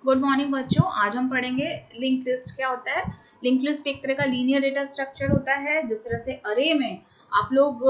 Good morning बच्चों। आज हम पढ़ेंगे लिंक लिस्ट क्या होता है। लिंक लिस्ट एक तरह का लीनियर डेटा स्ट्रक्चर होता है। जिस तरह से अरे में आप लोग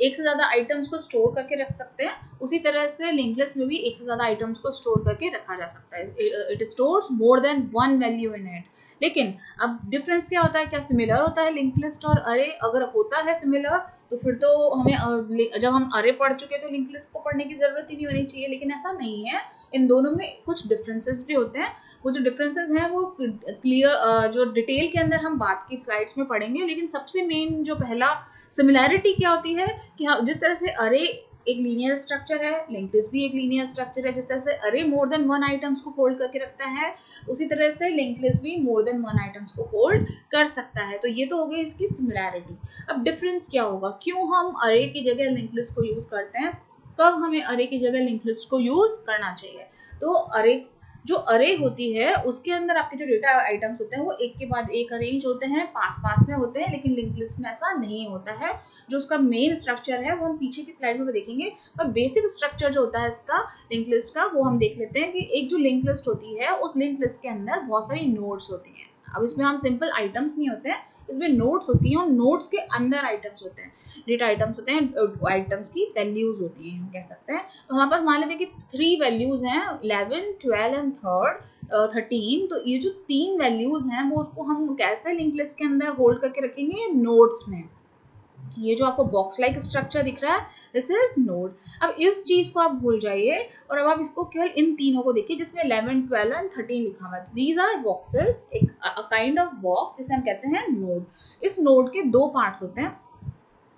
एक से ज्यादा आइटम्स को स्टोर करके रख सकते हैं, उसी तरह से लिंक लिस्ट में भी एक से ज्यादा आइटम्स को स्टोर करके रखा जा सकता है। It stores more than one value in it. लेकिन अब डिफरेंस क्या होता है, क्या सिमिलर होता है लिंक लिस्ट और अरे? अगर होता है सिमिलर तो फिर तो हमें जब हम अरे पढ़ चुके हैं तो लिंक लिस्ट को पढ़ने की जरूरत ही नहीं होनी चाहिए, लेकिन ऐसा नहीं है। इन दोनों में कुछ डिफरेंसेस भी होते हैं। वो जो डिफरेंसेस हैं वो क्लियर जो डिटेल के अंदर हम बात की स्लाइड्स में पढ़ेंगे। लेकिन सबसे मेन जो पहला सिमिलैरिटी क्या होती है कि जिस तरह से अरे एक लीनियर स्ट्रक्चर है, लिंक लिस्ट भी एक लीनियर स्ट्रक्चर है। जिस तरह से अरे मोर देन वन आइटम्स को होल्ड करके रखता है, उसी तरह से लिंक लिस्ट भी मोर देन वन आइटम्स को होल्ड कर सकता है। तो ये तो हो गई इसकी सिमिलैरिटी। अब डिफरेंस क्या होगा, क्यों हम अरे की जगह लिंक लिस्ट को यूज करते हैं, कब हमें अरे की जगह लिंक लिस्ट को यूज करना चाहिए। तो अरे जो अरे होती है उसके अंदर आपके जो डेटा आइटम्स होते हैं वो एक के बाद एक अरेंज होते हैं, पास पास में होते हैं, लेकिन लिंक लिस्ट में ऐसा नहीं होता है। जो उसका मेन स्ट्रक्चर है वो हम पीछे की स्लाइड में देखेंगे, पर बेसिक स्ट्रक्चर जो होता है इसका लिंक लिस्ट का वो हम देख लेते हैं कि एक जो लिंक लिस्ट होती है उस लिंक लिस्ट के अंदर बहुत सारी नोड्स होती हैं। अब इसमें हम सिंपल आइटम्स नहीं होते हैं, इसमें नोड्स होती हैं और नोड्स के अंदर आइटम्स होते हैं, डेटा आइटम्स होते हैं, आइटम्स की वैल्यूज होती हैं हम कह सकते हैं। तो हमारे पास मान लेते हैं कि 3 वैल्यूज हैं, 11, 12 एंड 13। तो ये जो 3 वैल्यूज हैं वो उसको हम कैसे लिंक लिस्ट के अंदर होल्ड करके रखेंगे, नोड्स में। ये जो आपको बॉक्स लाइक स्ट्रक्चर दिख रहा है दिस इज नोड। अब इस चीज को आप भूल जाइए और अब आप इसको केवल इन तीनों को देखिए जिसमें 11, 12 एंड 13 लिखा हुआ है। दीज आर बॉक्सेस, एक काइंड ऑफ बॉक्स जिसे हम कहते हैं नोड। इस नोड के दो पार्ट्स होते हैं।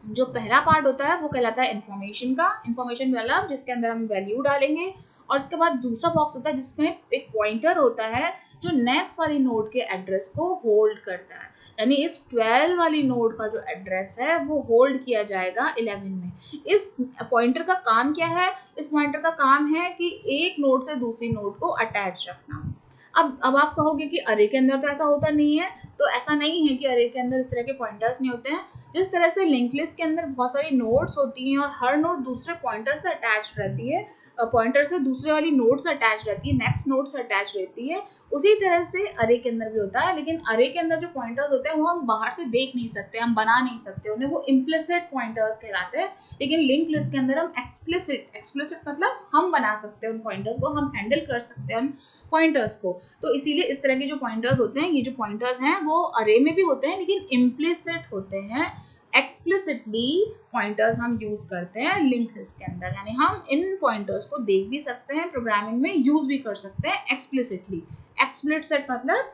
जो पहला पार्ट होता है वो कहलाता है इंफॉर्मेशन का, इंफॉर्मेशन वाला जिसके अंदर हम वैल्यू डालेंगे। और उसके बाद दूसरा बॉक्स होता है जिसमें एक पॉइंटर होता है जो नेक्स्ट वाली नोड के एड्रेस को होल्ड करता है। यानी इस 12 वाली नोड का जो एड्रेस है वो होल्ड किया जाएगा 11 में। इस पॉइंटर का काम क्या है? इस पॉइंटर का काम है कि एक नोड से दूसरी नोड को अटैच रखना। अब आप कहोगे कि अरे के अंदर तो ऐसा होता नहीं है। तो ऐसा नहीं है कि अरे के अंदर इस तरह के पॉइंटर्स नहीं होते हैं। जिस तरह से लिंक लिस्ट के अंदर बहुत सारी नोड्स होती हैं और हर नोड दूसरे पॉइंटर से अटैच रहती है, पॉइंटर से दूसरे वाली नोड से अटैच रहती है, नेक्स्ट नोड से अटैच रहती है, उसी तरह से अरे के अंदर भी होता है। लेकिन अरे के अंदर जो पॉइंटर्स होते हैं वो हम बाहर से देख नहीं सकते, हम बना नहीं सकते उन्हें, वो इम्प्लिसिट पॉइंटर्स कहलाते हैं। लेकिन लिंक लिस्ट के अंदर हम एक्सप्लिसिट मतलब हम बना सकते हैं उन पॉइंटर्स को, हम हैंडल कर सकते हैं उन पॉइंटर्स को। तो इसीलिए इस तरह के जो पॉइंटर्स होते हैं, ये जो पॉइंटर्स हैं वो अरे में भी होते हैं लेकिन इम्प्लिसिट होते हैं। एक्सप्लिसिटली पॉइंटर्स हम यूज करते हैं लिंक लिस्ट के अंदर, यानी हम इन पॉइंटर्स को देख भी सकते हैं, प्रोग्रामिंग में यूज भी कर सकते हैं एक्सप्लिसिटली। एक्सप्लिसिट मतलब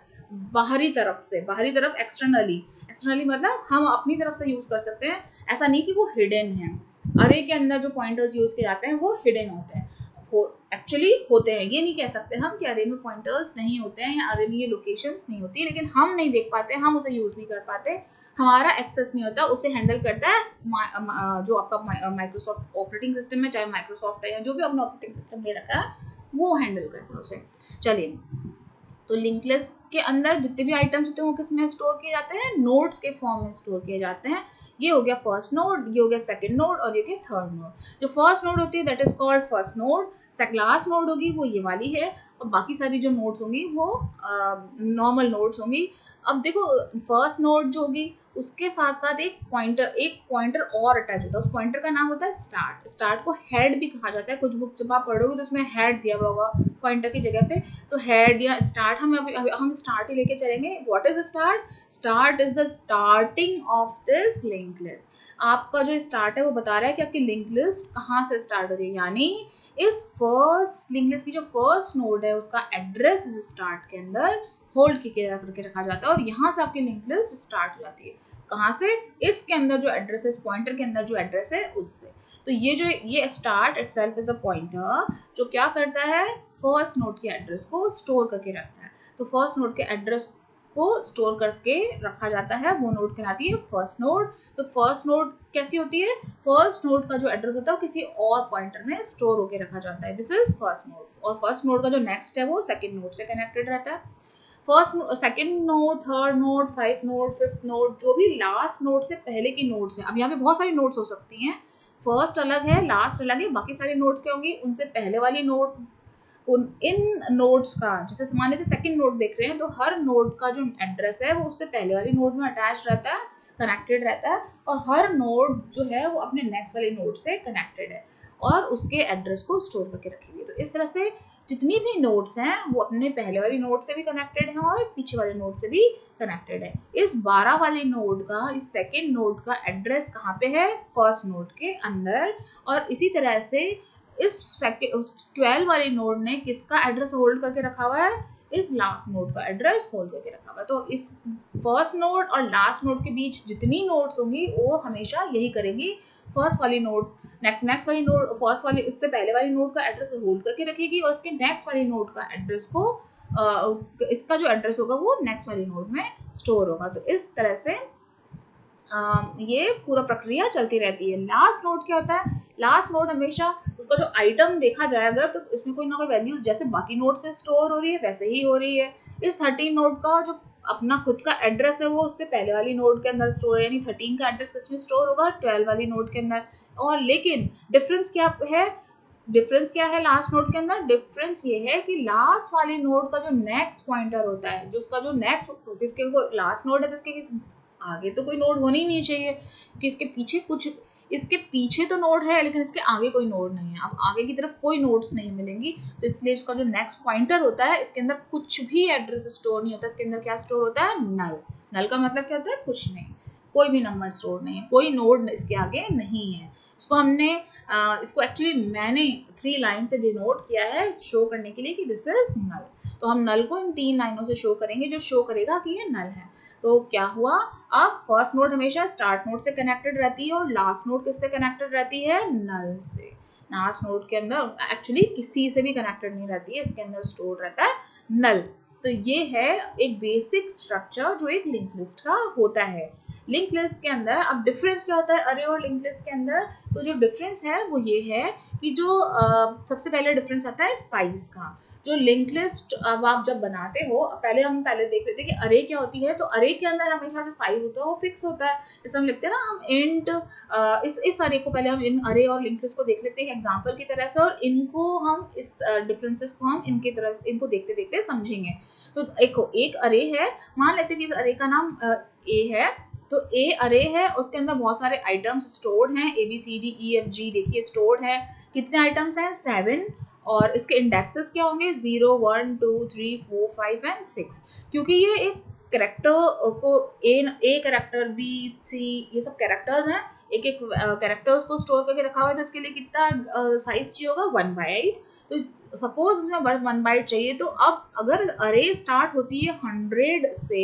बाहरी तरफ से, बाहरी तरफ एक्सटर्नली, एक्सटर्नली मतलब हम अपनी तरफ से यूज कर सकते हैं। ऐसा नहीं कि वो हिडन है। अरे के अंदर जो पॉइंटर्स यूज किए जाते हैं वो हिडन होते हैं, एक्चुअली होते हैं। ये नहीं कह सकते हम कि अरे में पॉइंटर्स नहीं होते हैं या अरे में ये लोकेशंस नहीं होती, लेकिन हम नहीं देख पाते, हम उसे यूज नहीं कर पाते, हमारा एक्सेस नहीं होता। उसे हैंडल करता है जो आपका माइक्रोसॉफ्ट ऑपरेटिंग सिस्टम है, चाहे माइक्रोसॉफ्ट है या जो भी अपना ऑपरेटिंग सिस्टम ले रखा है वो हैंडल करता है उसे। चलिए, तो लिंक लिस्ट के अंदर जितने भी आइटम्स होते हैं वो किस में स्टोर किए जाते हैं, नोड्स के फॉर्म में स्टोर किए जाते हैं। ये हो गया फर्स्ट नोड, ये हो गया सेकंड नोड और ये हो गया थर्ड नोड। जो फर्स्ट नोड होती है that is called first node. Last node होगी वो ये वाली है, और बाकी सारी जो नोड्स होंगी वो नॉर्मल नोड्स होंगी। अब देखो, फर्स्ट नोड जो होगी उसके साथ साथ एक पॉइंटर और अटैच होता है। उस पॉइंटर का नाम होता है स्टार्ट। स्टार्ट को हेड भी कहा जाता है। कुछ बुक जब आप पढ़ोगे तो उसमें हेड दिया हुआ होगा पॉइंटर की जगह पे, तो हेड या स्टार्ट हम स्टार्ट ही लेके चलेंगे। What is start? Start is the starting of this link list. आपका जो स्टार्ट है वो बता रहा है कि आपकी लिंक लिस्ट कहाँ से स्टार्ट हो रही है, यानी इस फर्स्ट लिंक लिस्ट की जो फर्स्ट नोड है उसका एड्रेस इस स्टार्ट के अंदर होल्ड करके रखा जाता है और यहाँ से आपकी लिंक लिस्ट स्टार्ट हो जाती है। कहाँ से? इसके अंदर जो एड्रेस है, इस पॉइंटर के अंदर जो एड्रेस है उससे। तो ये start itself is a pointer जो क्या करता है, फर्स्ट नोड के एड्रेस को स्टोर करके रखता है। तो फर्स्ट नोड के एड्रेस को स्टोर करके रखा जाता है, वो नोड कहलाती है फर्स्ट नोड। तो फर्स्ट नोड कैसी होती है? फर्स्ट नोड का जो एड्रेस होता है वो किसी और पॉइंटर में स्टोर होकर रखा जाता है। This is first node. और फर्स्ट नोड का जो नेक्स्ट है वो सेकंड नोड से कनेक्टेड रहता है। First second node, third node, five node, fifth node, जो भी लास्ट नोड से पहले की नोड्स हैं। अब यहाँ पे बहुत सारी नोड्स हो सकती हैं, फर्स्ट अलग है, लास्ट अलग है, बाकी सारी नोड्स क्या होंगी, उनसे पहले वाली नोड इन नोड्स का, जैसे मान लेते सेकंड नोड देख रहे हैं, तो हर नोड का जो एड्रेस है वो उससे पहले वाली नोड में अटैच रहता है, कनेक्टेड रहता है, और हर नोड जो है वो अपने नेक्स्ट वाली नोड से कनेक्टेड है और उसके एड्रेस को स्टोर करके रखेगी। तो इस तरह से जितनी भी नोड्स हैं वो अपने पहले वाली नोड से भी कनेक्टेड हैं और पीछे वाले नोड से भी कनेक्टेड है। इस 12 वाले नोड का, इस सेकेंड नोड का एड्रेस कहाँ पे है? फर्स्ट नोड के अंदर। और इसी तरह से इस 12 वाले नोड ने किसका एड्रेस होल्ड करके रखा हुआ है? इस लास्ट नोड का एड्रेस होल्ड करके रखा हुआ है। तो इस फर्स्ट नोड और लास्ट नोड के बीच जितनी नोड्स होंगी वो हमेशा यही करेंगी, फर्स्ट वाली नोड नेक्स्ट वाली नोड, फर्स्ट वाली उससे पहले वाली नोड का एड्रेस होल्ड करके रखेगी और उसके नेक्स्ट वाली नोड का एड्रेस को इसका जो एड्रेस होगा वो नेक्स्ट वाली नोड में स्टोर होगा। तो इस तरह से ये पूरा प्रक्रिया चलती रहती है। लास्ट नोड क्या होता है? लास्ट नोड हमेशा उसका जो आइटम देखा जाए अगर, तो इसमें कोई ना कोई वैल्यू जैसे बाकी नोड्स में स्टोर हो रही है वैसे ही हो रही है। इस 13 नोड का जो अपना खुद का एड्रेस है वो उससे पहले वाली नोड के अंदर स्टोर है, यानी 13 का एड्रेस किसमें स्टोर होगा? 12 वाली नोड के अंदर। और लेकिन डिफरेंस क्या है? डिफरेंस क्या है लास्ट नोड के अंदर? डिफरेंस ये है कि लास्ट वाली नोड का जो नेक्स्ट पॉइंटर होता है, जो उसका जो नेक्स्ट, जिसके लास्ट नोड है जिसके आगे तो कोई नोड होनी ही नहीं चाहिए क्योंकि इसके पीछे कुछ, इसके पीछे तो नोड है लेकिन इसके आगे कोई नोड नहीं है। अब आगे की तरफ कोई नोड्स नहीं मिलेंगी, तो इसलिए इसका जो नेक्स्ट पॉइंटर होता है इसके अंदर कुछ भी एड्रेस स्टोर नहीं होता। इसके अंदर क्या स्टोर होता है? नल। नल का मतलब क्या होता है? कुछ नहीं, कोई भी नंबर स्टोर नहीं है, कोई नोड इसके आगे नहीं है। इसको हमने इसको एक्चुअली मैंने 3 लाइन से डिनोट किया है शो करने के लिए कि दिस इज नल। तो हम नल को इन 3 लाइनों से शो करेंगे जो शो करेगा कि ये नल है। तो क्या हुआ? अब फर्स्ट नोड हमेशा स्टार्ट नोड से कनेक्टेड रहती है और लास्ट नोड किससे कनेक्टेड रहती है? नल से। लास्ट नोड के अंदर एक्चुअली किसी से भी कनेक्टेड नहीं रहती है, इसके अंदर स्टोर रहता है नल। तो ये है एक बेसिक स्ट्रक्चर जो एक लिंक लिस्ट का होता है। लिंक लिस्ट के अंदर अब डिफरेंस क्या होता है अरे और लिंक लिस्ट के अंदर? तो जो डिफरेंस है वो ये है कि जो सबसे पहले डिफरेंस आता है साइज का। जो लिंक लिस्ट अब आप जब बनाते हो, हम पहले देख लेते हैं कि अरे क्या होती है। तो अरे के अंदर हमेशा जो साइज होता है वो फिक्स होता है। जैसे हम लिखते हैं ना, हम इंट इस अरे को पहले हम इन अरे और लिंक लिस्ट को देख लेते हैं एग्जांपल की तरह से, और इनको हम इस डिफरेंसेस को हम इनकी तरह इनको देखते देखते समझेंगे। तो एक अरे है, मान लेते हैं कि इस अरे का नाम ए है। तो ए अरे है, उसके अंदर बहुत सारे आइटम्स स्टोर्ड हैं, A B C D E F G देखिए स्टोर्ड है। कितने आइटम्स हैं? 7। और इसके इंडेक्सेस क्या होंगे? 0 1 2 3 4 5 एंड 6। क्योंकि ये एक कैरेक्टर को ए कैरेक्टर बी सी ये सब कैरेक्टर्स हैं, एक एक कैरेक्टर्स को स्टोर करके रखा हुआ है। तो इसके लिए कितना साइज चाहिए होगा? 1/8। तो सपोज इसमें 1 बाइट चाहिए, तो अब अगर अरे स्टार्ट होती है 100 से,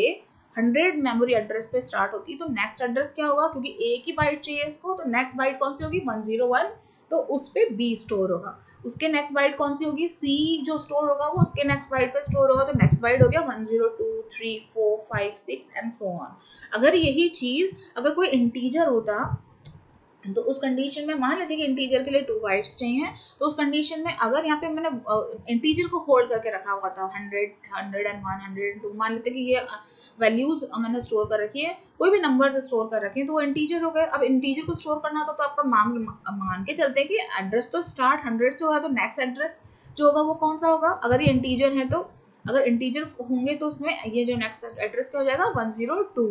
100 मेमोरी एड्रेस पे स्टार्ट होती है, तो नेक्स्ट एड्रेस क्या होगा? क्योंकि एक ही बाइट चाहिए इसको, तो नेक्स्ट बाइट कौन सी होगी? 101। तो उस पे बी स्टोर होगा। उसके नेक्स्ट बाइट कौन सी होगी? सी जो स्टोर होगा वो उसके नेक्स्ट बाइट पे स्टोर होगा। तो नेक्स्ट बाइट हो गया 1 0 2 3 4 5 6 एंड सो ऑन। अगर यही चीज अगर कोई इंटीजर होता तो उस कंडीशन में मान लेते हैं कि इंटीजर के लिए 2 बाइट्स चाहिए, तो उस कंडीशन में अगर यहाँ पे मैंने इंटीजर को होल्ड करके रखा हुआ था 100 101 102, मान लेते हैं कि ये वैल्यूज मैंने स्टोर कर रखी है, कोई भी नंबर्स स्टोर कर रखे हैं, तो वो इंटीजर हो गए। अब इंटीजर को स्टोर करना था तो आपका मान के चलते हैं कि एड्रेस तो स्टार्ट 100 से हो रहा है, तो नेक्स्ट एड्रेस जो होगा वो कौन सा होगा? अगर ये इंटीजर है तो, अगर इंटीजर होंगे तो उसमें ये जो नेक्स्ट एड्रेस क्या हो जाएगा? 102।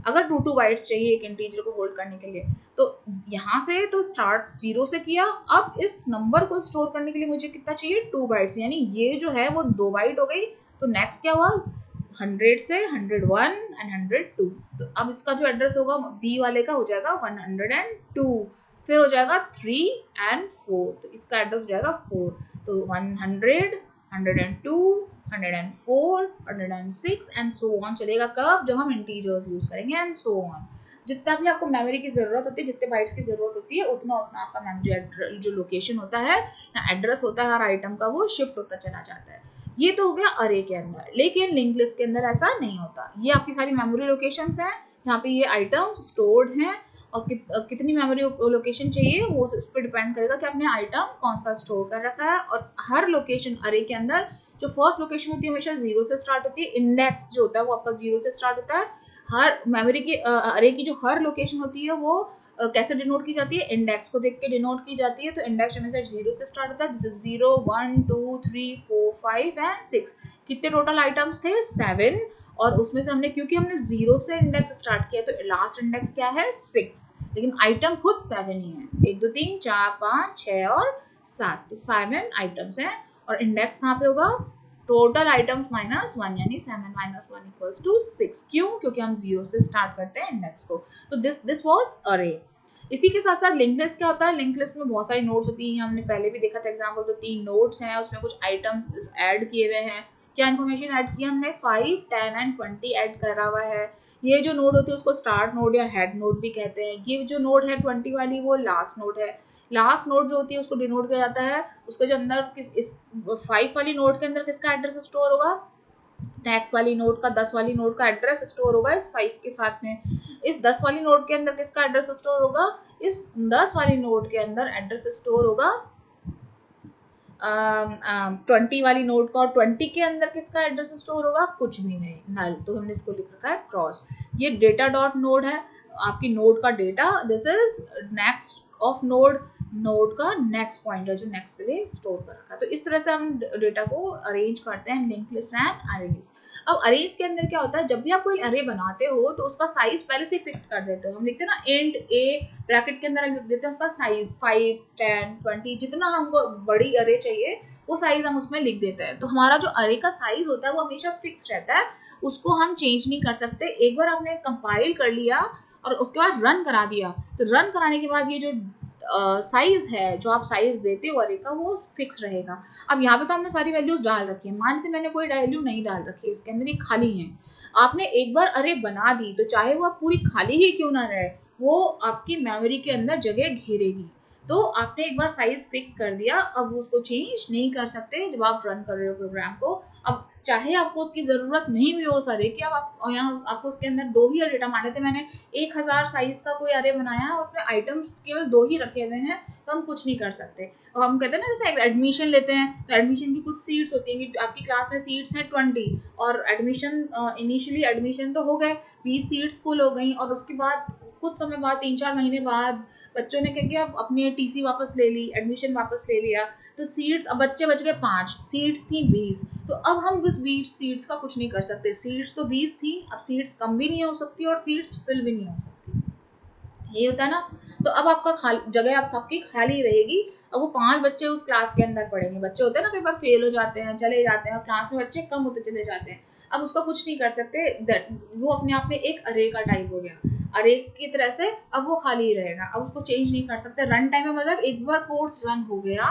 अगर 2 बाइट्स चाहिए एक इंटीजर को होल्ड करने के लिए, तो यहाँ से तो स्टार्ट 0 से किया। अब इस नंबर को स्टोर करने के लिए मुझे कितना चाहिए? 2 बाइट्स, यानी ये जो है वो 2 बाइट हो गई। तो नेक्स्ट क्या हुआ? 100 से 101 एंड 102। तो अब इसका जो एड्रेस होगा बी वाले का हो जाएगा 102, फिर हो जाएगा 3 एंड 4, तो इसका एड्रेस हो जाएगा 4। तो 100 102 104 106 एंड सो ऑन चलेगा। कब? जब हम इंटीजर्स यूज करेंगे एंड सो ऑन। जितना भी आपको मेमोरी की जरूरत होती है, जितने बाइट्स की जरूरत होती है, उतना उतना आपका मेमोरी जो लोकेशन होता है या एड्रेस होता है हर आइटम का, वो शिफ्ट होता चला जाता है। ये तो हो गया अरे के अंदर। लेकिन लिंक लिस्ट के अंदर ऐसा नहीं होता। ये आपकी सारी मेमोरी लोकेशंस हैं, यहाँ पे ये आइटम्स स्टोर्ड हैं, और कितनी मेमोरी लोकेशन चाहिए वो इस पर डिपेंड करेगा कि आपने आइटम कौन सा स्टोर कर रखा है। और हर लोकेशन अरे के अंदर जो फर्स्ट लोकेशन होती है हमेशा 0 से स्टार्ट होती है, इंडेक्स जो होता है वो आपका 0 से स्टार्ट होता है। हर मेमोरी की अरे की जो हर लोकेशन होती है वो कैसे डिनोट की जाती है, इंडेक्स को देख के डिनोट की जाती है। तो इंडेक्स हमेशा 0 से स्टार्ट होता है, दिस इज 0 1 2 3 4 5 एंड 6। कितने टोटल आइटम्स थे, 7, और उसमें से हमने क्योंकि हमने 0 से इंडेक्स स्टार्ट किया तो लास्ट इंडेक्स क्या है, 6, लेकिन आइटम खुद 7 ही है, 1 2 3 4 5 6 और 7, तो 7 आइटम्स हैं। और इंडेक्स कहाँ पे होगा, टोटल आइटम्स माइनस 1, यानी 7 माइनस 1 इक्वल्स टू 6। क्यों, क्योंकि हम 0 से स्टार्ट करते हैं इंडेक्स को। तो दिस वाज अरे। इसी के साथ साथ लिंक लिस्ट क्या होता है, लिंक लिस्ट में बहुत सारी नोड्स होती हैं, हमने पहले भी देखा था एग्जांपल, तो 3 नोड्स हैं, उसमें कुछ आइटम्स ऐड किए हुए हैं। क्या इन्फॉर्मेशन ऐड किया हमने, 5 10 एंड 20 ऐड करा हुआ है। ये जो नोड होती है उसको स्टार्ट नोड या हेड नोड भी कहते हैं। ये जो नोड है 20 वाली, वो लास्ट नोड है। लास्ट नोड जो होती है उसको डिनोट किया जाता है, उसके जो अंदर इस 5 वाली नोड के अंदर किसका एड्रेस स्टोर होगा, नेक्स्ट वाली नोड का, 10 वाली नोड का एड्रेस स्टोर होगा इस 5 के साथ में। इस 10 वाली नोड के अंदर किसका एड्रेस स्टोर होगा, इस 10 वाली नोड के अंदर एड्रेस स्टोर होगा 20 वाली नोड का, और 20 के अंदर किसका एड्रेस स्टोर होगा, कुछ भी नहीं, नल। तो हमने इसको लिख रखा है क्रॉस। ये डेटा डॉट नोड है, आपकी नोड का data, this is next of node, node का नेक्स्ट पॉइंटर जो नेक्स्ट के लिए स्टोर कर रखा है। तो इस तरह से हम डेटा को अरेंज करते हैं, लिंक लिस्ट एंड अरेज। अब अरेज के अंदर क्या होता है, जब भी आप कोई अरे बनाते हो तो उसका साइज पहले से फिक्स कर देते हो। हम लिखते हैं ना इंट ए, ब्रैकेट के अंदर हम लिख देते हैं उसका साइज 5 10 20, जितना हमको बड़ी अरे चाहिए वो साइज हम उसमें लिख देते हैं। तो हमारा जो अरे का साइज होता है वो हमेशा फिक्स रहता है, उसको हम चेंज नहीं कर सकते। एक बार आपने कंपाइल कर लिया और उसके बाद रन करा दिया, तो रन कराने के बाद ये जो साइज है, जो आप साइज देते हो अरे का, वो फिक्स रहेगा। अब यहाँ पे तो हमने सारी वैल्यूज डाल रखी है, मान लेते मैंने कोई वैल्यू नहीं डाल रखी है, इसके अंदर ये खाली है। आपने एक बार अरे बना दी तो चाहे वो पूरी खाली ही क्यों ना रहे, वो आपकी मेमोरी के अंदर जगह घेरेगी। तो आपने एक बार साइज फिक्स कर दिया, अब उसको चेंज नहीं कर सकते जब आप रन कर रहे हो प्रोग्राम को। अब चाहे आपको उसकी जरूरत नहीं भी हो सारे कि अब आप यहाँ आपको उसके अंदर 2 ही डेटा, मान लेते मैंने 1000 साइज का कोई अरे बनाया है, उसमें आइटम्स केवल 2 ही रखे हुए हैं, तो हम कुछ नहीं कर सकते। और हम कहते हैं ना, जैसे एडमिशन लेते हैं तो एडमिशन की कुछ सीट्स होती हैं कि आपकी क्लास में सीट्स हैं 20, और एडमिशन इनिशियली एडमिशन तो हो गए, 20 सीट्स फुल हो गई, और उसके बाद कुछ समय बाद 3-4 महीने बाद बच्चों ने क्या किया, अपनी टीसी वापस ले ली, एडमिशन वापस ले लिया, तो सीट्स अब बच्चे बच गए 5, सीट्स थी 20। तो अब हम उस 20 सीट्स का कुछ नहीं कर सकते, सीट्स तो 20 थी, अब सीट्स कम भी नहीं हो सकती और सीट्स फिल भी नहीं हो सकती, ये होता है ना। तो अब आपका जगह आपकी खाली रहेगी। अब वो 5 बच्चे उस क्लास के अंदर पढ़ेंगे, बच्चे होते हैं ना कई बार फेल हो जाते हैं, चले जाते हैं, और क्लास में बच्चे कम होते चले जाते हैं। अब उसका कुछ नहीं कर सकते, वो अपने आप में एक अरे का टाइप हो गया, अरे की तरह से अब वो खाली रहेगा, अब उसको चेंज नहीं कर सकते। रन टाइम में मतलब एक बार कोर्स रन हो गया,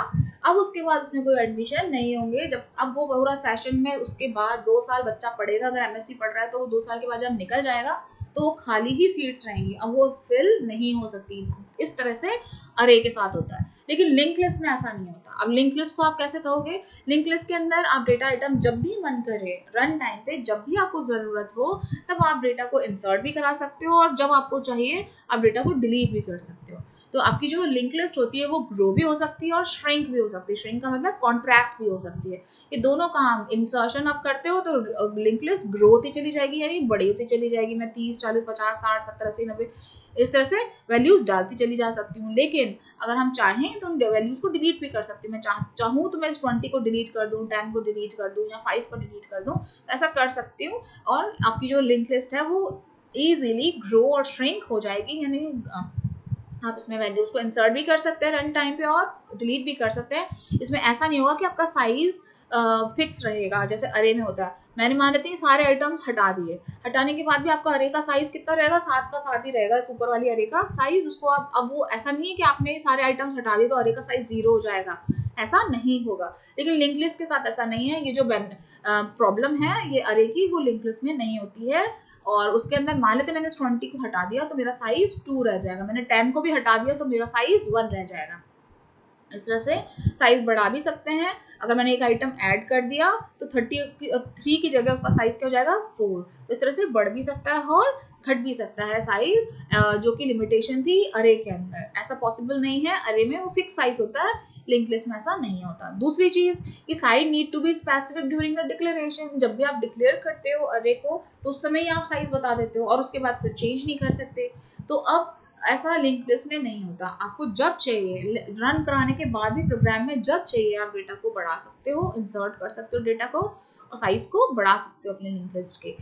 अब उसके बाद उसमें कोई एडमिशन नहीं होंगे। जब अब वो पूरा सेशन में उसके बाद 2 साल बच्चा पढ़ेगा, अगर एमएससी पढ़ रहा है तो वो 2 साल के बाद जब निकल जाएगा तो वो खाली ही सीट्स रहेंगी, अब वो फिल नहीं हो सकती। इस तरह से अरे के साथ होता है, लेकिन लिंक लिस्ट में ऐसा नहीं होता। अब लिंक लिस्ट को आप कैसे कहोगे, लिंक लिस्ट के अंदर आप डेटा आइटम जब भी मन करे, रन टाइम पे जब भी आपको जरूरत हो, तब आप डेटा को इंसर्ट भी करा सकते हो, और जब आपको चाहिए आप डेटा को डिलीट भी कर सकते हो। तो आपकी जो लिंक लिस्ट होती है वो ग्रो भी हो सकती है और श्रिंक भी हो सकती है। श्रिंक का मतलब कॉन्ट्रैक्ट भी हो सकती है। ये दोनों काम, इंसर्शन आप करते हो तो लिंक लिस्ट ग्रो होती चली जाएगी, यानी बड़ी होती चली जाएगी। मैं 30 40 50 60 70 80 90 इस तरह से वैल्यूज डालती चली जा सकती हूँ। लेकिन अगर हम चाहें तो उन वैल्यूज को डिलीट भी कर सकते हैं। मैं चाहूँ तो मैं इस 20 को डिलीट कर दूँ, 10 को डिलीट कर दूँ, या 5 को डिलीट कर दूँ, ऐसा कर सकती हूँ। और आपकी जो लिंक लिस्ट है वो इजीली ग्रो और श्रिंक हो जाएगी, यानी आप इसमें वैल्यूज को इंसर्ट भी कर सकते हैं रन टाइम पे और डिलीट भी कर सकते हैं। इसमें ऐसा नहीं होगा कि आपका साइज फिक्स रहेगा जैसे अरे में होता है। मैंने मान लेते हैं सारे आइटम्स हटा दिए, हटाने के बाद भी आपका अरे का साइज कितना रहेगा, 7 का 7 ही रहेगा, सुपर वाली अरे का साइज। उसको आप अब वो ऐसा नहीं है कि आपने सारे आइटम्स हटा दिए तो अरे का साइज 0 हो जाएगा, ऐसा नहीं होगा। लेकिन लिंक लिस्ट के साथ ऐसा नहीं है। ये जो प्रॉब्लम है ये अरे की, वो लिंक लिस्ट में नहीं होती है। और उसके अंदर मान लेते मैंने 20 को हटा दिया तो मेरा साइज 2 रह जाएगा, मैंने 10 को भी हटा दिया तो मेरा साइज 1 रह जाएगा। इस तरह से साइज बढ़ा भी सकते हैं। अगर मैंने एक आइटम ऐड कर दिया तो 3 की जगह उसका साइज क्या हो जाएगा, 4। इस तरह से बढ़ भी सकता है और घट भी सकता है साइज, जो कि लिमिटेशन थी अरे के अंदर। ऐसा पॉसिबल नहीं है, अरे में वो फिक्स साइज होता है, लिंक लिस्ट में ऐसा नहीं होता। दूसरी चीज कि size need to be specific during the declaration. जब भी आप डिक्लेयर करते हो अरे को तो उस समय ही आप साइज बता देते हो और उसके बाद फिर चेंज नहीं कर सकते। तो अब ऐसा लिंक लिस्ट में नहीं होता। आपको जब चाहिए, रन कराने के बाद भी प्रोग्राम में जब चाहिए आप डेटा को बढ़ा सकते हो, इंसर्ट कर सकते हो डेटा को, और साइज को बढ़ा सकते हो अपने लिंक लिस्ट के।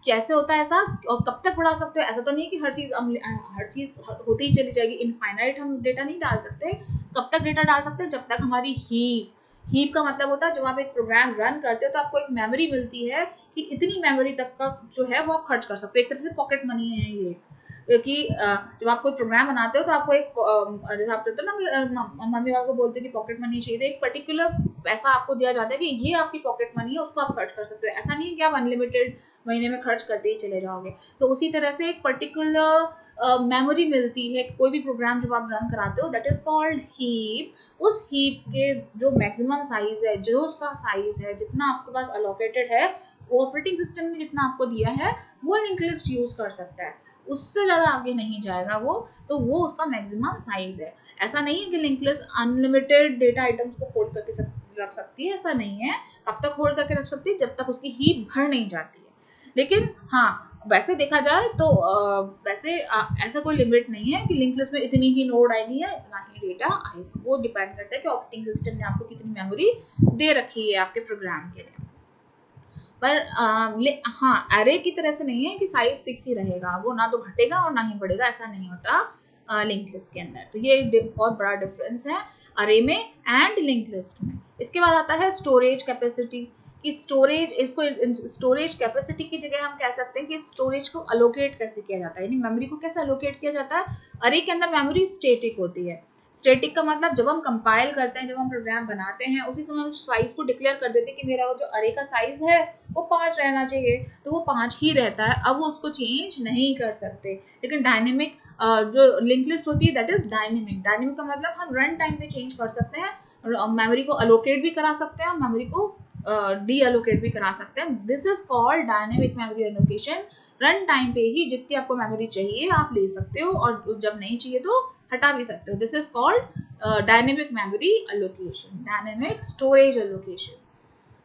कैसे होता है ऐसा, और कब तक बढ़ा सकते हो? ऐसा तो नहीं है कि हर चीज होती ही चली जाएगी, इनफाइनाइट हम डेटा नहीं डाल सकते। कब तक डेटा डाल सकते हैं? जब तक हमारी हीप का मतलब होता है जब आप एक प्रोग्राम रन करते हो तो आपको एक मेमोरी मिलती है कि इतनी मेमोरी तक का जो है वो आप खर्च कर सकते हो। एक तरह से पॉकेट मनी है ये, क्योंकि जब आप कोई प्रोग्राम बनाते हो तो आपको एक जैसे आप कहते हो ना मम्मी पापा को बोलते हैं कि पॉकेट मनी चाहिए, तो एक पर्टिकुलर पैसा आपको दिया जाता है कि ये आपकी पॉकेट मनी है, उसको आप खर्च कर सकते हो। ऐसा नहीं है कि आप अनलिमिटेड महीने में खर्च करते ही चले जाओगे। तो उसी तरह से एक पर्टिकुलर मेमोरी मिलती है कोई भी प्रोग्राम जब आप रन कराते हो, दैट इज कॉल्ड हीप। उस हीप के जो मैक्सिमम साइज है, जो उसका साइज है, जितना आपके पास अलोकेटेड है, वो ऑपरेटिंग सिस्टम ने जितना आपको दिया है वो लिंक लिस्ट यूज कर सकता है, उससे ज्यादा आगे नहीं जाएगा वो। तो वो उसका मैक्सिमम साइज है। ऐसा नहीं है कि link list unlimited data items को होल्ड करके रख सकती है, ऐसा नहीं है। कब तक होल्ड करके रख सकती है? जब तक उसकी हीप भर नहीं जाती है। लेकिन हाँ, वैसे देखा जाए तो वैसे ऐसा कोई लिमिट नहीं है कि लिंक लिस्ट में इतनी ही नोड आएगी या इतना ही डेटा आएगा। वो डिपेंड करता है कि ऑपरेटिंग सिस्टम ने आपको कितनी मेमोरी दे रखी है आपके प्रोग्राम के लिए। पर हाँ, एरे की तरह से नहीं है कि साइज फिक्स ही रहेगा, वो ना तो घटेगा और ना ही बढ़ेगा, ऐसा नहीं होता लिंक लिस्ट के अंदर। तो ये बहुत बड़ा डिफरेंस है अरे में एंड लिंक लिस्ट में। इसके बाद आता है स्टोरेज कैपेसिटी, कि स्टोरेज, इसको स्टोरेज कैपेसिटी की जगह हम कह सकते हैं कि स्टोरेज को अलोकेट कैसे किया जाता है, यानी मेमोरी को कैसे अलोकेट किया जाता है। अरे के अंदर मेमोरी स्टैटिक होती है। स्टैटिक का मतलब जब हम कंपाइल करते हैं, जब हम प्रोग्राम बनाते हैं, उसी समय हम साइज को डिक्लेयर कर देते हैं कि मेरा जो अरे का साइज है वो 5 रहना चाहिए, तो वो 5 ही रहता है। अब वो उसको चेंज नहीं कर सकते। लेकिन डायनेमिक जो लिंक लिस्ट होती है दैट इज डायनेमिक। डायनेमिक का मतलब हम रन टाइम पे चेंज कर सकते हैं, मेमोरी को अलोकेट भी करा सकते हैं, मेमोरी को डी अलोकेट भी करा सकते हैं। This is called dynamic memory allocation. Run time पे ही जितनी आपको मेमोरी चाहिए आप ले सकते हो, और जब नहीं चाहिए तो हटा भी सकते हो। This is called dynamic memory allocation, dynamic storage allocation.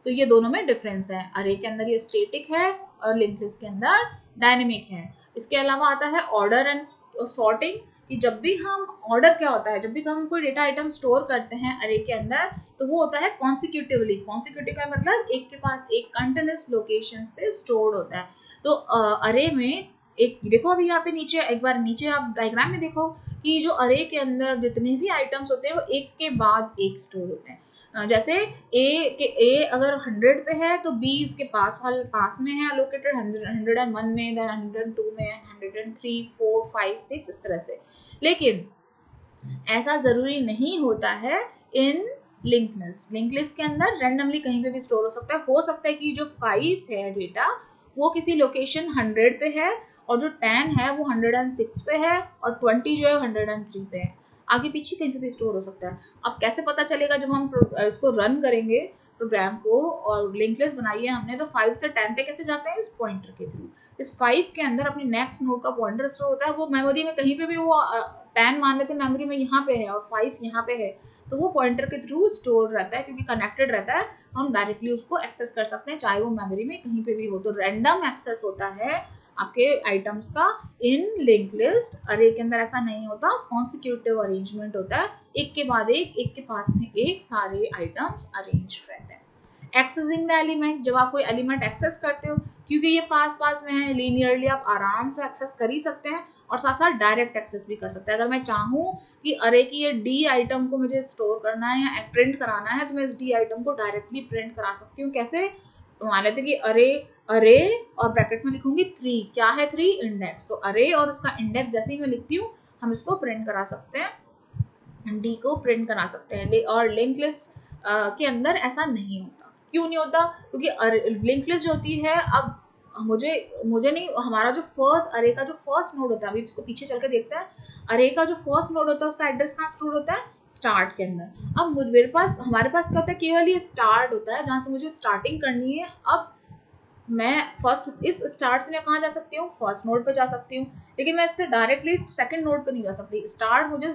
तो ये दोनों में डिफरेंस है। अरे के अंदर ये स्टैटिक है और लिंक लिस्ट के अंदर डायनेमिक है। इसके अलावा आता है ऑर्डर एंड सॉर्टिंग, कि जब भी हम ऑर्डर क्या होता है, जब भी हम कोई डेटा आइटम स्टोर करते हैं अरे के अंदर, तो वो होता है कॉन्सिक्यूटिवली। कॉन्सिक्यूटिव का मतलब एक के पास एक कंटिन्यूअस लोकेशंस पे स्टोर्ड होता है। तो अरे में एक देखो, अभी यहाँ पे नीचे एक बार नीचे आप डायग्राम में देखो कि जो अरे के अंदर जितने भी आइटम्स होते हैं वो एक के बाद एक स्टोर होते हैं। जैसे ए अगर 100 पे है तो बी उसके पास में है अलोकेटेड 101 में, देन 102 में, 103, 4, 5, 6 इस तरह से। लेकिन ऐसा जरूरी नहीं होता है इन लिंक लिस्ट। लिंक लिस्ट के अंदर रैंडमली कहीं पे भी स्टोर हो सकता है। हो सकता है कि जो 5 है डेटा वो किसी लोकेशन 100 पे है, और जो 10 है वो 106 पे है, और 20 जो है 103 पे है। आगे पीछे कहीं पे भी स्टोर हो सकता है। अब कैसे पता चलेगा? जब हम इसको रन करेंगे प्रोग्राम को, और लिंक लिस्ट बनाई है हमने, तो 5 से 10 पे कैसे जाते हैं? इस पॉइंटर के थ्रू। इस 5 के अंदर अपनी नेक्स्ट नोड का पॉइंटर स्टोर होता है। वो मेमोरी में कहीं पे भी वो 10 मान लेते हैं मेमोरी में यहाँ पे है और 5 यहाँ पे है, तो वो पॉइंटर के थ्रू स्टोर रहता है, क्योंकि कनेक्टेड रहता है। हम डायरेक्टली उसको एक्सेस कर सकते हैं, चाहे वो मेमोरी में कहीं पे भी हो। तो रैंडम एक्सेस होता है आपके आइटम्स का इन लिंक लिस्ट। अरे के अंदर ऐसा नहीं होता, कॉन्सिक्यूटिव अरेंजमेंट होता है, एक के बाद एक के पास में एक सारे आइटम्स अरेंज रहते हैं। एक्सेसिंग द एलिमेंट, जब आप कोई एलिमेंट एक्सेस करते हो, क्योंकि ये पास में है, लीनियरली आप आराम से एक्सेस कर ही सकते हैं, और साथ साथ डायरेक्ट एक्सेस भी कर सकते हैं। अगर मैं चाहूँ कि अरे की ये डी आइटम को मुझे स्टोर करना है या प्रिंट कराना है, तो मैं इस डी आइटम को डायरेक्टली प्रिंट करा सकती हूँ। कैसे? तो मान लेते कि अरे और ब्रैकेट में लिखूंगी 3। क्या है 3? इंडेक्स। तो अरे और उसका इंडेक्स जैसे ही मैं लिखती हूँ हम इसको प्रिंट करा सकते हैं, डी को प्रिंट करा सकते हैं। और लिंक लिस्ट के अंदर ऐसा नहीं होता। क्यों नहीं होता? क्योंकि लिंक लिस्ट जो होती है, अब मुझे नहीं, हमारा जो फर्स्ट अरे का जो फर्स्ट नोड होता है, अभी इसको पीछे चल के देखते हैं। अरे का जो फर्स्ट नोड होता है उसका एड्रेस कहाँ स्टोर होता है? स्टार्ट के अंदर। अब हमारे पास क्या होता है? केवल ये स्टार्ट होता है जहां से मुझे स्टार्टिंग करनी है। अब मैं फर्स्ट इस स्टार्ट से मैं कहाँ जा सकती हूँ? फर्स्ट नोड पे जा सकती हूँ, लेकिन मैं इससे डायरेक्टली सेकंड नोड पे नहीं जा सकती। स्टार्ट मुझे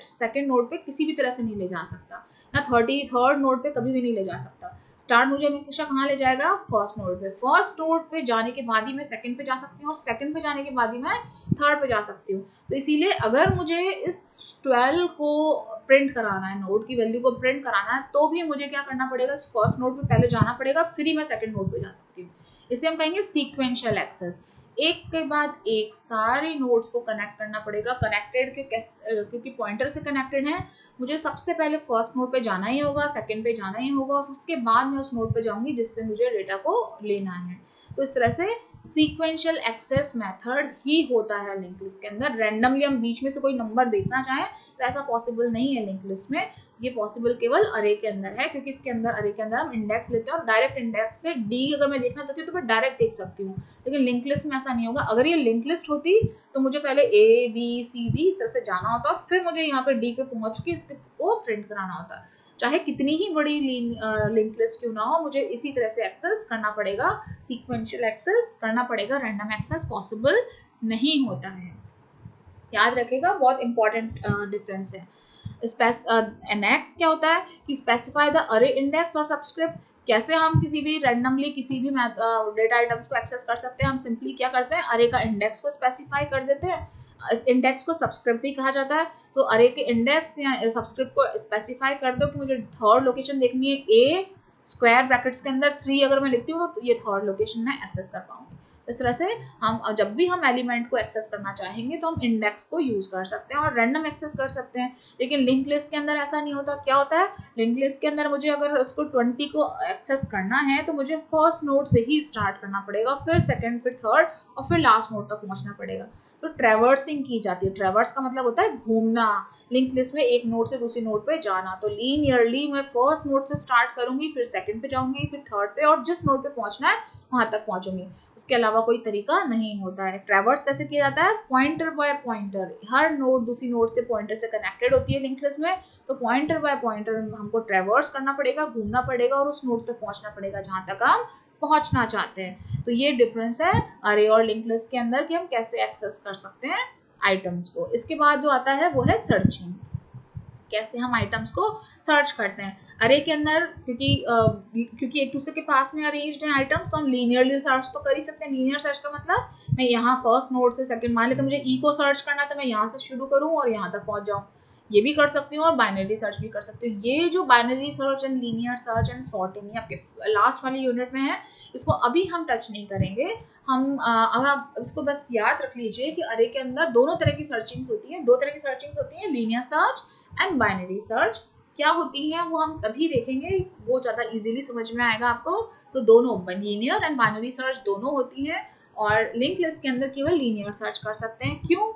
सेकंड नोड पे किसी भी तरह से नहीं ले जा सकता, या 33rd नोड पे कभी भी नहीं ले जा सकता। स्टार्ट मुझे हमेशा कहाँ ले जाएगा, फर्स्ट नोड पे। फर्स्ट नोड पे जाने के बाद ही मैं सेकंड पे जा सकती हूँ, और सेकंड पे जाने के बाद ही मैं थर्ड पे जा सकती हूँ। तो इसीलिए अगर मुझे इस 12 को प्रिंट कराना है, नोड की वैल्यू को प्रिंट कराना है, तो भी मुझे क्या करना पड़ेगा, इस फर्स्ट नोड पे पहले जाना पड़ेगा, फिर ही मैं सेकंड नोड पे जा सकती हूँ। इसे हम कहेंगे सीक्वेंशियल एक्सेस। एक के बाद एक सारे नोड्स को कनेक्ट करना पड़ेगा। कनेक्टेड क्योंकि पॉइंटर से कनेक्टेड है, मुझे सबसे पहले फर्स्ट नोड पे जाना ही होगा, सेकंड पे जाना ही होगा, और उसके बाद मैं उस नोड पे जाऊंगी जिससे मुझे डेटा को लेना है। तो इस तरह से सीक्वेंशियल एक्सेस मेथड ही होता है लिंक लिस्ट के अंदर। रैंडमली हम बीच में से कोई नंबर देखना चाहें तो ऐसा पॉसिबल नहीं है लिंक लिस्ट में। ये पॉसिबल केवल अरे के अंदर है, क्योंकि इसके अंदर अरे के अंदर हम इंडेक्स लेते हैं और डायरेक्ट इंडेक्स से डी अगर मैं देखना चाहती हूँ तो मैं डायरेक्ट देख सकती हूँ। लेकिन लिंक लिस्ट में ऐसा नहीं होगा। अगर ये लिंक लिस्ट होती तो मुझे पहले ए बी सी डी इस तरह से जाना होता, फिर मुझे यहाँ पे डी पे पहुंच के इसको प्रिंट कराना होता। चाहे कितनी ही बड़ी लिंक लिस्ट क्यों ना हो, मुझे इसी तरह से एक्सेस करना पड़ेगा, सीक्वेंशियल एक्सेस करना पड़ेगा। रैंडम एक्सेस पॉसिबल नहीं होता है। याद रखेगा, बहुत इंपॉर्टेंट डिफरेंस है। नेक्स्ट क्या होता है कि स्पेसिफाई द अरे इंडेक्स और सबस्क्रिप्ट। कैसे हम किसी भी रैंडमली किसी भी डेटा आइटम्स को एक्सेस कर सकते हैं। हम सिंपली क्या करते हैं, अरे का इंडेक्स को स्पेसिफाई कर देते हैं। इस इंडेक्स को सबस्क्रिप्ट भी कहा जाता है। तो अरे के इंडेक्स या सबस्क्रिप्ट को स्पेसिफाई कर दो कि मुझे थर्ड लोकेशन देखनी है, ए स्क्वायर ब्रैकेट्स के अंदर 3 अगर मैं लिखती हूँ तो ये थर्ड लोकेशन में एक्सेस कर पाऊंगी। इस तरह से हम जब भी हम एलिमेंट को एक्सेस करना चाहेंगे तो हम इंडेक्स को यूज कर सकते हैं और रैंडम एक्सेस कर सकते हैं। लेकिन लिंक लिस्ट के अंदर ऐसा नहीं होता। क्या होता है, लिंक लिस्ट के अंदर मुझे अगर उसको 20 को एक्सेस करना है तो मुझे फर्स्ट नोड से ही स्टार्ट करना पड़ेगा, फिर सेकंड, फिर थर्ड, और फिर लास्ट नोड तक पहुंचना पड़ेगा। तो ट्रैवर्सिंग की जाती है। ट्रैवर्स का मतलब होता है घूमना, लिंक लिस्ट में एक नोड से दूसरी नोड पे जाना। तो लीनियरली मैं फर्स्ट नोड से स्टार्ट करूंगी, फिर सेकंड पे जाऊंगी, फिर थर्ड पे, और जिस नोड पे पहुंचना है वहां तक पहुंचूंगी। उसके अलावा कोई तरीका नहीं होता है। ट्रैवर्स कैसे किया जाता है, पॉइंटर बाय पॉइंटर। हर नोड दूसरी नोड से पॉइंटर से कनेक्टेड होती है लिंक लिस्ट में, तो पॉइंटर बाय पॉइंटर हमको ट्रैवर्स करना पड़ेगा, घूमना पड़ेगा और उस नोड तक पहुंचना पड़ेगा जहां तक हम पहुंचना चाहते हैं। तो ये डिफरेंस है अरे और लिंक लिस्ट के अंदर कि हम कैसे एक्सेस कर सकते हैं आइटम्स को। इसके बाद जो आता है वो है सर्चिंग। कैसे हम आइटम्स को सर्च करते हैं अरे के अंदर, क्योंकि एक दूसरे के पास में अरेंज्ड हैं आइटम्स, तो हम लीनियरली सर्च तो कर ही सकते हैं। लीनियर सर्च का मतलब मैं यहाँ फर्स्ट नोड से सेकंड, मान लेते मुझे ई को सर्च करना है तो मैं यहाँ से शुरू करूँ और यहाँ तक पहुंच जाऊँ, ये भी कर सकती हूँ, और बाइनरी सर्च भी कर सकती हूँ। ये जो binary search and linear search and sorting आपके लास्ट वाली यूनिट में है, इसको अभी हम टच नहीं करेंगे। हम अब आप इसको बस याद रख लीजिए कि अरे के अंदर दोनों तरह की सर्चिंग्स होती है। दो तरह की सर्चिंग्स होती है, linear search and binary search. क्या होती है वो हम तभी देखेंगे, वो ज्यादा इजीली समझ में आएगा आपको। तो दोनों लीनियर एंड बाइनरी सर्च दोनों होती है, और लिंक लिस्ट के अंदर केवल लीनियर सर्च कर सकते हैं। क्यों,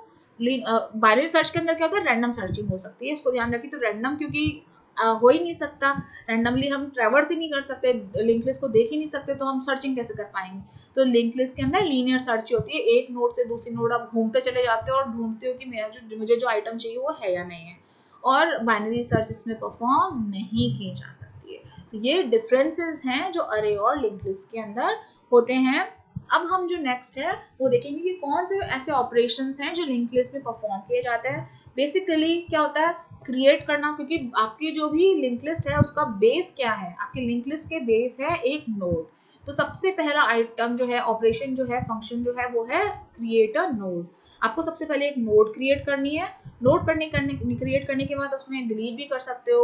बाइनरी सर्च के अंदर क्या होता है, रैंडम सर्चिंग हो सकती है। इसको ध्यान रखिए। तो रैंडम क्योंकि हो ही नहीं सकता, रैंडमली हम ट्रैवर्स ही नहीं कर सकते, लिंक लिस्ट को देख ही नहीं सकते, तो हम सर्चिंग कैसे कर पाएंगे। तो लिंक लिस्ट के अंदर लीनियर सर्च होती है। एक नोड से दूसरी नोड आप घूमते चले जाते हो और ढूंढते हो कि मुझे जो आइटम चाहिए वो है या नहीं है, और बाइनरी सर्च इसमें परफॉर्म नहीं की जा सकती है। तो ये डिफरेंसेस हैं जो अरे और लिंक लिस्ट के अंदर होते हैं। अब हम जो नेक्स्ट है वो देखेंगे कि कौन से ऐसे ऑपरेशंस हैं जो लिंक लिस्ट में परफॉर्म किए जाते हैं। बेसिकली क्या होता है, क्रिएट करना, क्योंकि आपकी जो भी लिंक लिस्ट है उसका बेस क्या है, आपकी लिंक लिस्ट के बेस है एक नोड। तो सबसे पहला आइटम जो है, ऑपरेशन जो है, फंक्शन जो है वो है क्रिएट अ नोड। आपको सबसे पहले एक नोड क्रिएट करनी है। नोड क्रिएट करने के बाद उसमें डिलीट भी कर सकते हो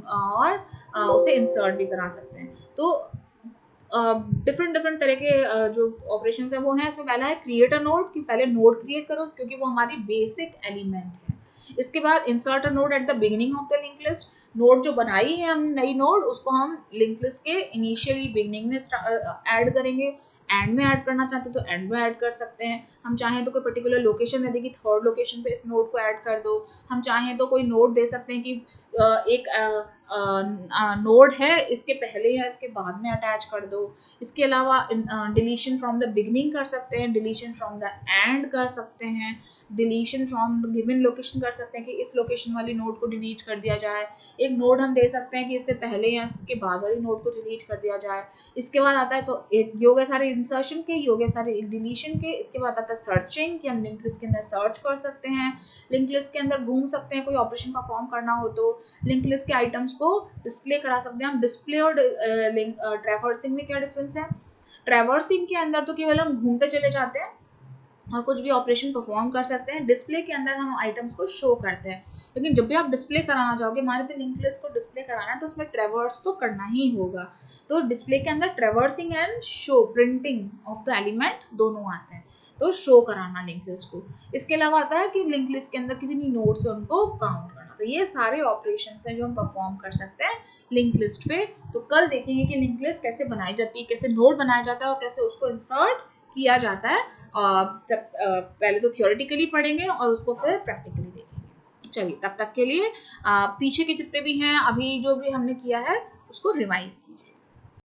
और उसे इंसर्ट भी करा सकते हैं। तो डिफरेंट तरह के जो ऑपरेशंस है वो हैं। इसमें पहला है क्रिएट अ नोड, कि पहले नोड क्रिएट करो क्योंकि वो हमारी बेसिक एलिमेंट है। इसके बाद insert a node at the beginning of the link list. Node जो बनाई है हम, नई नोड, उसको हम लिंक लिस्ट के इनिशियली बिगिनिंग में ऐड करेंगे। एंड में ऐड करना चाहते तो एंड में ऐड कर सकते हैं। हम चाहें तो कोई पर्टिकुलर लोकेशन दे देगी, थर्ड लोकेशन पे इस नोड को ऐड कर दो। हम चाहें तो कोई नोड दे सकते हैं कि एक नोड है, इसके पहले या इसके बाद में अटैच कर दो। इसके अलावा डिलीशन फ्रॉम द बिगिनिंग कर सकते हैं, डिलीशन फ्रॉम द एंड कर सकते हैं, deletion from the given location कर सकते हैं कि इस लोकेशन वाली नोड को डिलीट कर दिया जाए। एक नोड हम दे सकते हैं कि इससे पहले या इसके बाद वाली नोड को डिलीट कर दिया जाए। इसके बाद आता है तो एक योग है सारे इंसर्शन के, योग है सारे डिलीशन के। इसके बाद आता है सर्चिंग, कि हम लिंक लिस्ट के अंदर सर्च कर सकते हैं, लिंक लिस्ट के अंदर घूम सकते हैं कोई ऑपरेशन परफॉर्म करना हो तो। लिंक लिस्ट के आइटम्स को डिस्प्ले करा सकते हैं हम। डिस्प्ले और ट्रैवर्सिंग में क्या डिफरेंस है? ट्रैवर्सिंग के अंदर तो केवल हम घूमते चले जाते हैं और कुछ भी ऑपरेशन परफॉर्म कर सकते हैं। डिस्प्ले के अंदर हम आइटम्स को शो करते हैं। लेकिन जब भी आप डिस्प्ले कराना चाहोगे, मान लीजिए लिंक लिस्ट को डिस्प्ले कराना है तो उसमें ट्रैवर्स तो करना ही होगा। तो डिस्प्ले के अंदर traversing and show, printing of the element दोनों आते हैं। तो शो कराना लिंक लिस्ट को। इसके अलावा आता है कि लिंक लिस्ट के अंदर कितनी नोड्स है उनको काउंट करना। तो ये सारे ऑपरेशंस हैं जो हम परफॉर्म कर सकते हैं लिंक लिस्ट पे। तो कल देखेंगे कि लिंक लिस्ट कैसे बनाई जाती है, कैसे नोड बनाया जाता है और कैसे उसको इंसर्ट किया जाता है। पहले तो थियोरेटिकली पढ़ेंगे और उसको फिर प्रैक्टिकली देखेंगे। चलिए, तब तक के लिए पीछे के जितने भी हैं अभी जो भी हमने किया है उसको रिवाइज कीजिए।